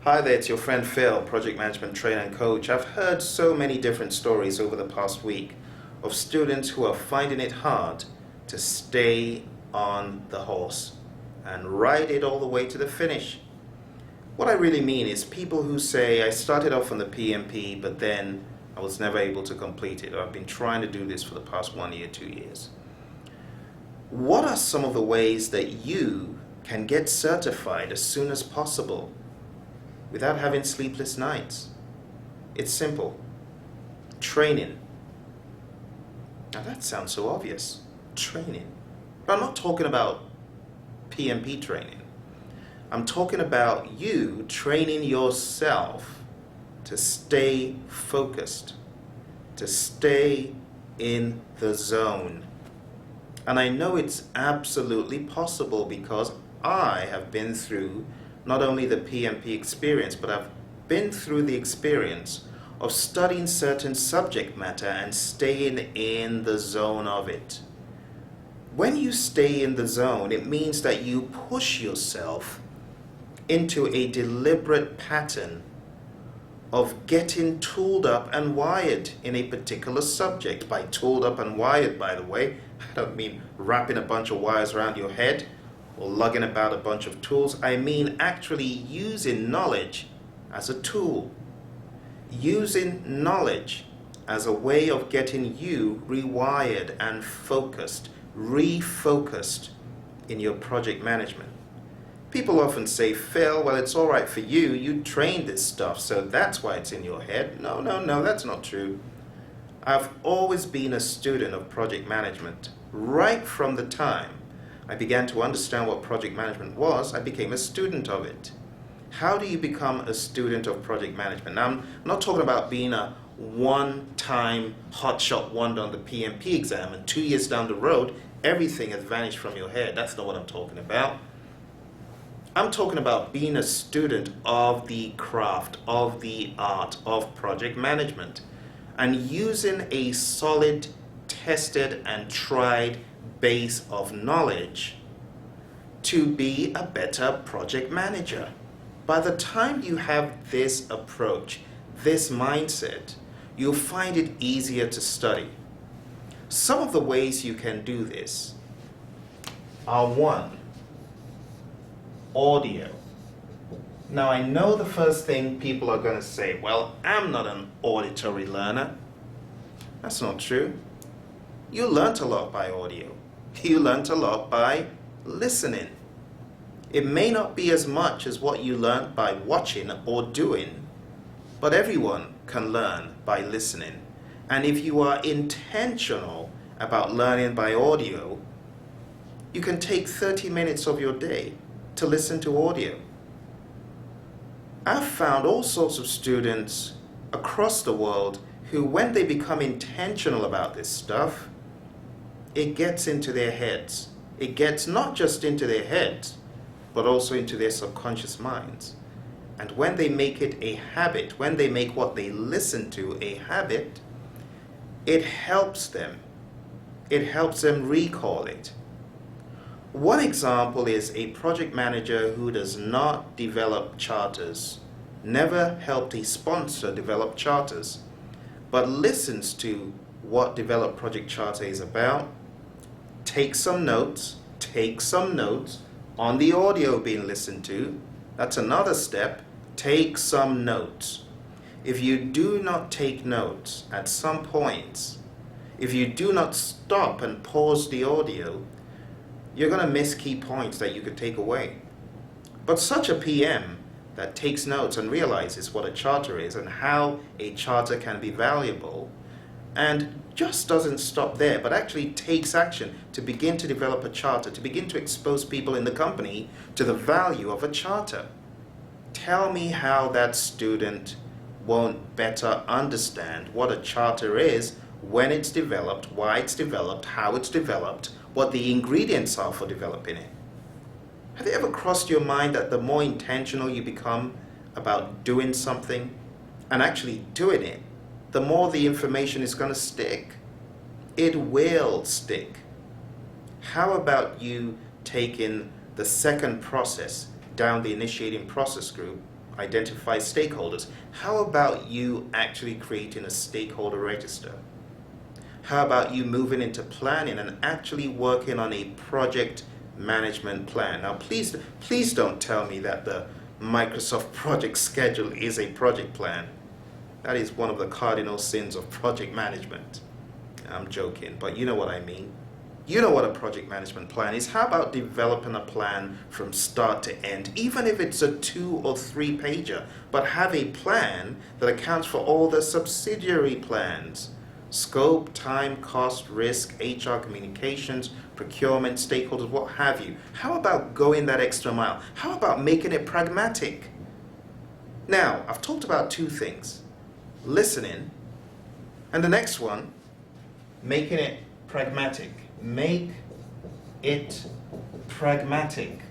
Hi there, it's your friend Phil, project management trainer and coach. I've heard so many different stories over the past week of students who are finding it hard to stay on the horse and ride it all the way to the finish. What I really mean is people who say, I started off on the PMP, but then I was never able to complete it, or I've been trying to do this for the past 1 year, 2 years. What are some of the ways that you can get certified as soon as possible without having sleepless nights? It's simple. Training. Now that sounds so obvious. Training. But I'm not talking about PMP training. I'm talking about you training yourself to stay focused, to stay in the zone. And I know it's absolutely possible because I have been through not only the PMP experience, but I've been through the experience of studying certain subject matter and staying in the zone of it. When you stay in the zone, it means that you push yourself into a deliberate pattern of getting tooled up and wired in a particular subject. By tooled up and wired, by the way, I don't mean wrapping a bunch of wires around your head or lugging about a bunch of tools. I mean actually using knowledge as a tool. Using knowledge as a way of getting you rewired and focused, refocused in your project management. People often say, Phil, well, it's all right for you. You trained this stuff, so that's why it's in your head. No, that's not true. I've always been a student of project management. Right from the time I began to understand what project management was, I became a student of it. How do you become a student of project management? Now, I'm not talking about being a one-time hotshot wonder on the PMP exam and 2 years down the road, everything has vanished from your head. That's not what I'm talking about. I'm talking about being a student of the craft, of the art of project management, and using a solid, tested, and tried base of knowledge to be a better project manager. By the time you have this approach, this mindset, you'll find it easier to study. Some of the ways you can do this are: 1, audio. Now I know the first thing people are going to say, well, I'm not an auditory learner. That's not true. You learnt a lot by audio. You learnt a lot by listening. It may not be as much as what you learnt by watching or doing, but everyone can learn by listening. And if you are intentional about learning by audio, you can take 30 minutes of your day to listen to audio. I've found all sorts of students across the world who, when they become intentional about this stuff, it gets into their heads. It gets not just into their heads, but also into their subconscious minds. And when they make it a habit, when they make what they listen to a habit, it helps them. It helps them recall it. One example is a project manager who does not develop charters, never helped a sponsor develop charters, but listens to what Develop Project Charter is about, take some notes on the audio being listened to. That's another step. Take some notes. If you do not take notes at some points, if you do not stop and pause the audio, you're going to miss key points that you could take away. But such a PM that takes notes and realizes what a charter is and how a charter can be valuable, and just doesn't stop there, but actually takes action to begin to develop a charter, to begin to expose people in the company to the value of a charter. Tell me how that student won't better understand what a charter is when it's developed, why it's developed, how it's developed, what the ingredients are for developing it. Have you ever crossed your mind that the more intentional you become about doing something and actually doing it, the more the information is going to stick? It will stick. How about you taking the second process down the initiating process group identify stakeholders. How about you actually creating a stakeholder register? How about you moving into planning and actually working on a project management plan? Now, please don't tell me that the Microsoft project schedule is a project plan. That is one of the cardinal sins of project management. I'm joking, but you know what I mean. You know what a project management plan is. How about developing a plan from start to end, even if it's a 2 or 3 pager, but have a plan that accounts for all the subsidiary plans: scope, time, cost, risk, HR communications, procurement, stakeholders, what have you. How about going that extra mile? How about making it pragmatic? Now, I've talked about 2 things: listening, and the next one, making it pragmatic. Make it pragmatic.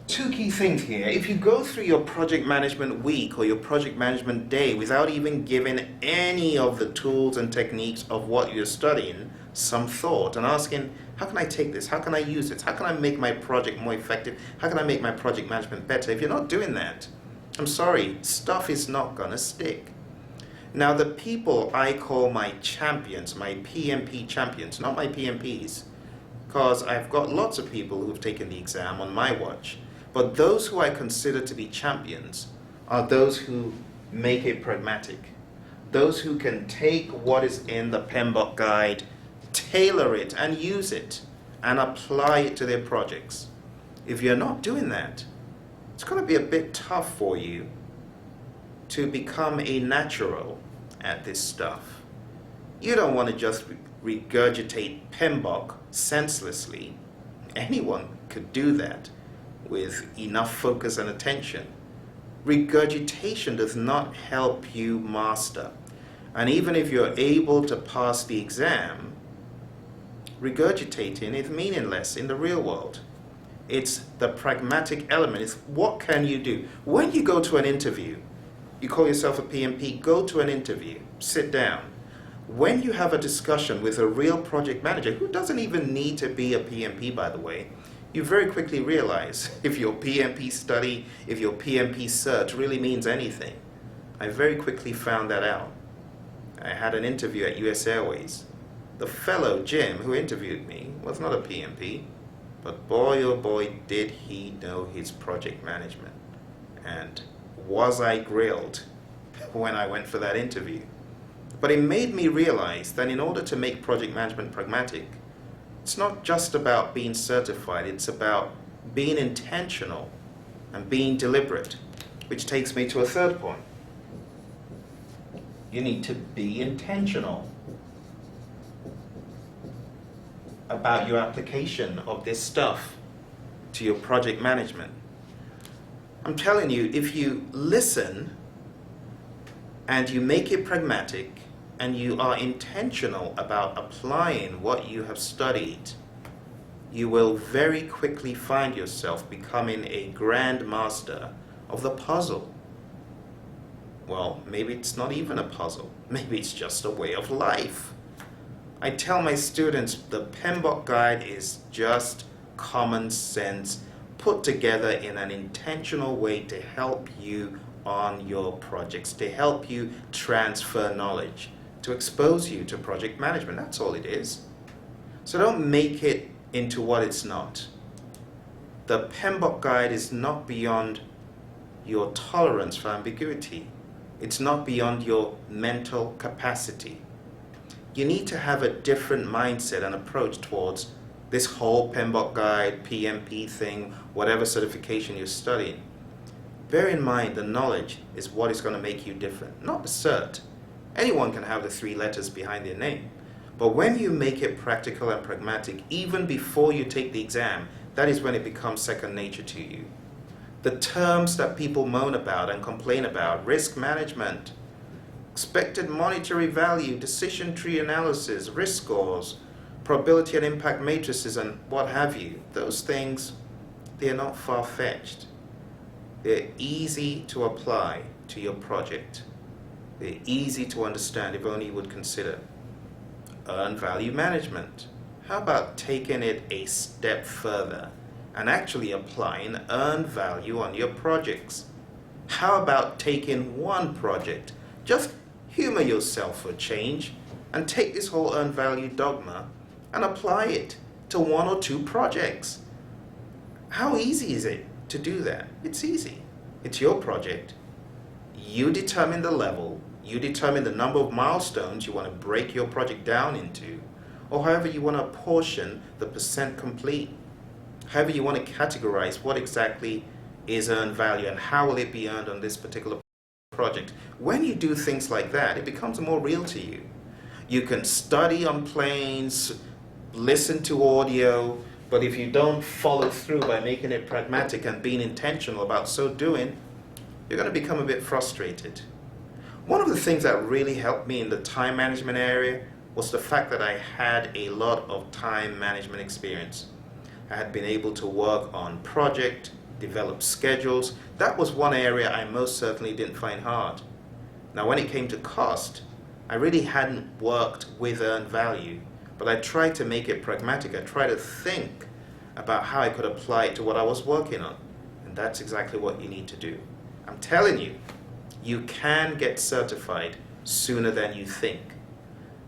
Two key things here. If you go through your project management week or your project management day without even giving any of the tools and techniques of what you're studying some thought and asking, how can I take this? How can I use it? How can I make my project more effective? How can I make my project management better? If you're not doing that, I'm sorry, stuff is not gonna stick. Now, the people I call my champions, my PMP champions, not my PMPs, because I've got lots of people who've taken the exam on my watch, but those who I consider to be champions are those who make it pragmatic, those who can take what is in the PMBOK guide, tailor it and use it, and apply it to their projects. If you're not doing that, it's going to be a bit tough for you to become a natural at this stuff. You don't want to just regurgitate PMBOK senselessly. Anyone could do that with enough focus and attention. Regurgitation does not help you master. And even if you're able to pass the exam, regurgitating is meaningless in the real world. It's the pragmatic element. It's what can you do? When you go to an interview, you call yourself a PMP, go to an interview, sit down. When you have a discussion with a real project manager, who doesn't even need to be a PMP, by the way, you very quickly realize if your PMP study, if your PMP cert really means anything. I very quickly found that out. I had an interview at US Airways. The fellow, Jim, who interviewed me, was not a PMP, but boy, oh boy, did he know his project management. And was I grilled when I went for that interview. But it made me realize that in order to make project management pragmatic, it's not just about being certified, it's about being intentional and being deliberate, which takes me to a third point. You need to be intentional about your application of this stuff to your project management. I'm telling you, if you listen and you make it pragmatic and you are intentional about applying what you have studied, you will very quickly find yourself becoming a grand master of the puzzle. Well, maybe it's not even a puzzle. Maybe it's just a way of life. I tell my students the PMBOK guide is just common sense put together in an intentional way to help you on your projects, to help you transfer knowledge, to expose you to project management. That's all it is. So don't make it into what it's not. The PMBOK guide is not beyond your tolerance for ambiguity. It's not beyond your mental capacity. You need to have a different mindset and approach towards this whole PMBOK guide, PMP thing, whatever certification you're studying. Bear in mind the knowledge is what is going to make you different, not the cert. Anyone can have the 3 letters behind their name. But when you make it practical and pragmatic, even before you take the exam, that is when it becomes second nature to you. The terms that people moan about and complain about, risk management, expected monetary value, decision tree analysis, risk scores, probability and impact matrices, and what have you, those things, they're not far-fetched. They're easy to apply to your project. They're easy to understand if only you would consider. Earned value management. How about taking it a step further and actually applying earned value on your projects. How about taking one project, just humor yourself for a change, and take this whole earned value dogma and apply it to one or two projects? How easy is it to do that? It's easy. It's your project. You determine the level, you determine the number of milestones you want to break your project down into, or however you want to apportion the percent complete. However you want to categorize what exactly is earned value and how will it be earned on this particular project. When you do things like that, it becomes more real to you. You can study on planes, listen to audio, but if you don't follow through by making it pragmatic and being intentional about so doing, you're going to become a bit frustrated. One of the things that really helped me in the time management area was the fact that I had a lot of time management experience. I had been able to work on project, develop schedules. That was one area I most certainly didn't find hard. Now, when it came to cost, I really hadn't worked with earned value, but I tried to make it pragmatic. I tried to think about how I could apply it to what I was working on. And that's exactly what you need to do. I'm telling you, you can get certified sooner than you think,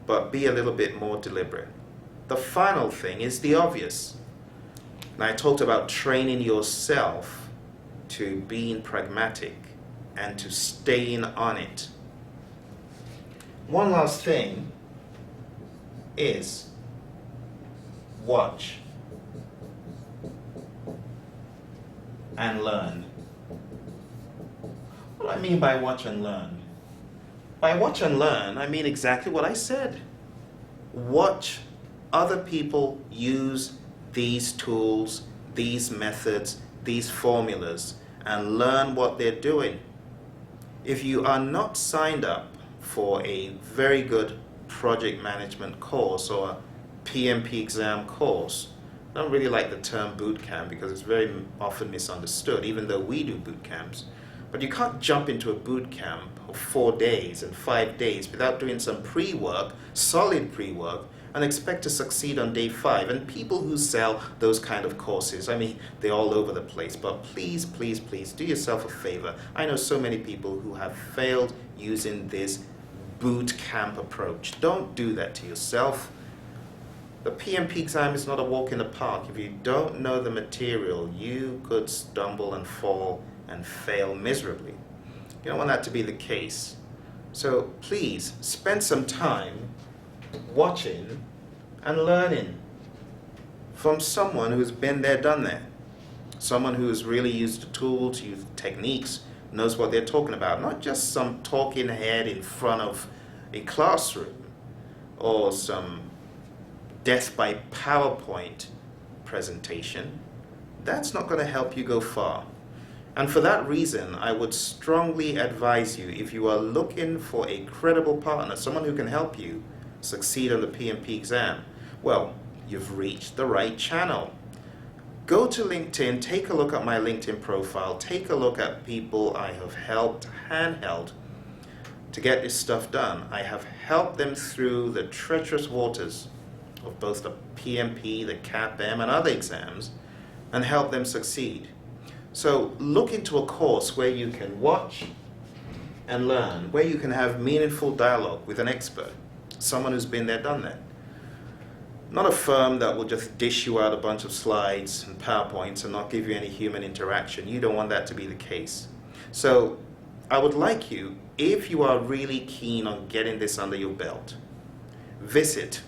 but be a little bit more deliberate. The final thing is the obvious. Now, I talked about training yourself to being pragmatic and to staying on it. One last thing is watch and learn. What do I mean by watch and learn? By watch and learn, I mean exactly what I said. Watch other people use these tools, these methods, these formulas, and learn what they're doing. If you are not signed up for a very good project management course or a PMP exam course, I don't really like the term boot camp because it's very often misunderstood, even though we do boot camps. But you can't jump into a boot camp of 4 days and 5 days without doing some pre-work, solid pre-work, and expect to succeed on day 5. And people who sell those kind of courses, I mean, they're all over the place. But please, please, please, do yourself a favor. I know so many people who have failed using this boot camp approach. Don't do that to yourself. The PMP exam is not a walk in the park. If you don't know the material, you could stumble and fall and fail miserably. You don't want that to be the case. So please spend some time watching and learning from someone who's been there, done that. Someone who's really used the tools, used techniques, knows what they're talking about. Not just some talking head in front of a classroom or some death by PowerPoint presentation. That's not going to help you go far. And for that reason, I would strongly advise you, if you are looking for a credible partner, someone who can help you succeed on the PMP exam, well, you've reached the right channel. Go to LinkedIn, take a look at my LinkedIn profile, take a look at people I have helped handheld to get this stuff done. I have helped them through the treacherous waters of both the PMP, the CAPM, and other exams, and help them succeed. So look into a course where you can watch and learn, where you can have meaningful dialogue with an expert, someone who's been there, done that. Not a firm that will just dish you out a bunch of slides and PowerPoints and not give you any human interaction. You don't want that to be the case. So I would like you, if you are really keen on getting this under your belt, visit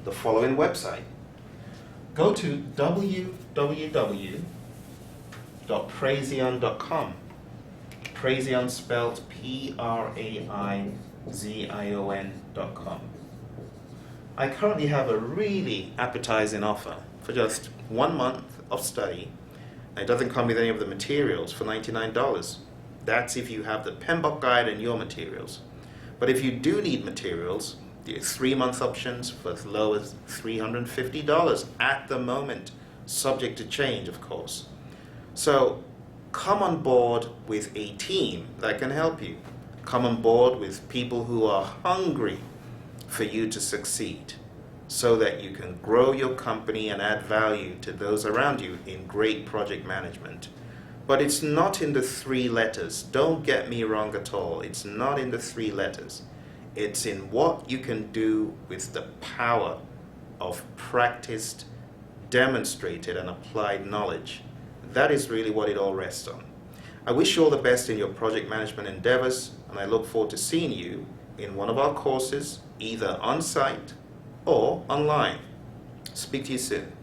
the following website. Go to www.praizion.com. Praizion spelled Praizion.com. I currently have a really appetizing offer for just 1 month of study. It doesn't come with any of the materials for $99. That's if you have the PMBOK guide and your materials. But if you do need materials, the 3-month options for as low as $350 at the moment, subject to change, of course. So come on board with a team that can help you. Come on board with people who are hungry for you to succeed. so that you can grow your company and add value to those around you in great project management. But it's not in the three letters. Don't get me wrong at all. It's not in the three letters. It's in what you can do with the power of practiced, demonstrated, and applied knowledge. That is really what it all rests on. I wish you all the best in your project management endeavors, and I look forward to seeing you in one of our courses, either on site or online. Speak to you soon.